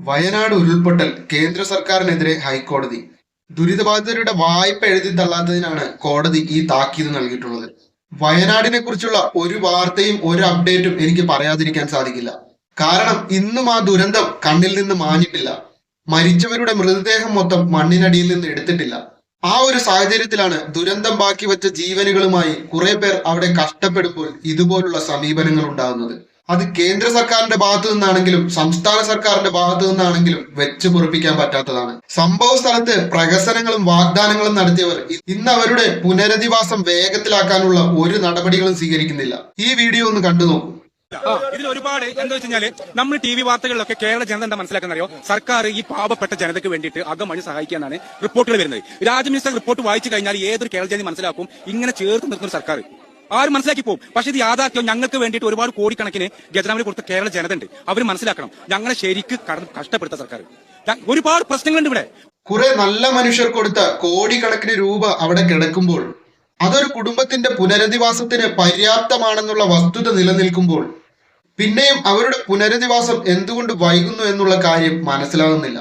വയനാട് ഉരുൾപൊട്ടൽ കേന്ദ്ര സർക്കാരിനെതിരെ ഹൈക്കോടതി. ദുരിതബാധിതരുടെ വായ്പ എഴുതി തള്ളാത്തതിനാണ് കോടതി ഈ താക്കീത് നൽകിയിട്ടുള്ളത്. വയനാടിനെ കുറിച്ചുള്ള ഒരു വാർത്തയും ഒരു അപ്ഡേറ്റും എനിക്ക് പറയാതിരിക്കാൻ സാധിക്കില്ല. കാരണം ഇന്നും ആ ദുരന്തം കണ്ണിൽ നിന്ന് മാഞ്ഞിട്ടില്ല. മരിച്ചവരുടെ മൃതദേഹം മൊത്തം മണ്ണിനടിയിൽ നിന്ന് എടുത്തിട്ടില്ല. ആ ഒരു സാഹചര്യത്തിലാണ് ദുരന്തം ബാക്കി വെച്ച ജീവനുകളുമായി കുറെ പേർ അവിടെ കഷ്ടപ്പെടുമ്പോൾ ഇതുപോലുള്ള സമീപനങ്ങൾ ഉണ്ടാകുന്നത്. അത് കേന്ദ്ര സർക്കാരിന്റെ ഭാഗത്തു നിന്നാണെങ്കിലും സംസ്ഥാന സർക്കാരിന്റെ ഭാഗത്തു നിന്നാണെങ്കിലും വെച്ച് പൊറിപ്പിക്കാൻ പറ്റാത്തതാണ്. സംഭവ സ്ഥലത്ത് പ്രഹസനങ്ങളും വാഗ്ദാനങ്ങളും നടത്തിയവർ ഇന്ന് അവരുടെ പുനരധിവാസം വേഗത്തിലാക്കാനുള്ള ഒരു നടപടികളും സ്വീകരിക്കുന്നില്ല. ഈ വീഡിയോ ഒന്ന് കണ്ടു നോക്കൂ. ഇതിൽ ഒരുപാട് എന്താ വെച്ച് കഴിഞ്ഞാല് നമ്മൾ ടി വി വാർത്തകളിലൊക്കെ കേരള ജനത എന്താ മനസ്സിലാക്കുന്നറിയോ, സർക്കാർ ഈ പാവപ്പെട്ട ജനതയ്ക്ക് വേണ്ടിയിട്ട് അകമണി സഹായിക്കാനാണ് റിപ്പോർട്ടുകൾ വരുന്നത്. രാജ്യമിനിസ്റ്റർ റിപ്പോർട്ട് വായിച്ചു കഴിഞ്ഞാൽ ഏതൊരു കേരള ജനത മനസ്സിലാക്കും ഇങ്ങനെ ചേർത്ത് നിർത്തുന്ന സർക്കാർ ആരും മനസ്സിലാക്കി പോകും. പക്ഷെ ഇത് യാഥാർത്ഥ്യം ഞങ്ങൾക്ക് വേണ്ടിയിട്ട് ഒരുപാട് കോടിക്കണക്കിന് ഖജനാവിൽ കൊടുത്ത കേരള ജനത ഉണ്ട്. അവർ മനസ്സിലാക്കണം ഞങ്ങളെ ശരിക്ക് കഷ്ടപ്പെടുത്ത സർക്കാർ. ഒരുപാട് പ്രശ്നങ്ങളുണ്ട് ഇവിടെ. കുറെ നല്ല മനുഷ്യർ കൊടുത്ത കോടിക്കണക്കിന് രൂപ അവിടെ കിടക്കുമ്പോൾ അതൊരു കുടുംബത്തിന്റെ പുനരധിവാസത്തിന് പര്യാപ്തമാണെന്നുള്ള വസ്തുത നിലനിൽക്കുമ്പോൾ പിന്നെയും അവരുടെ പുനരധിവാസം എന്തുകൊണ്ട് വൈകുന്നു എന്നുള്ള കാര്യം മനസ്സിലാകുന്നില്ല.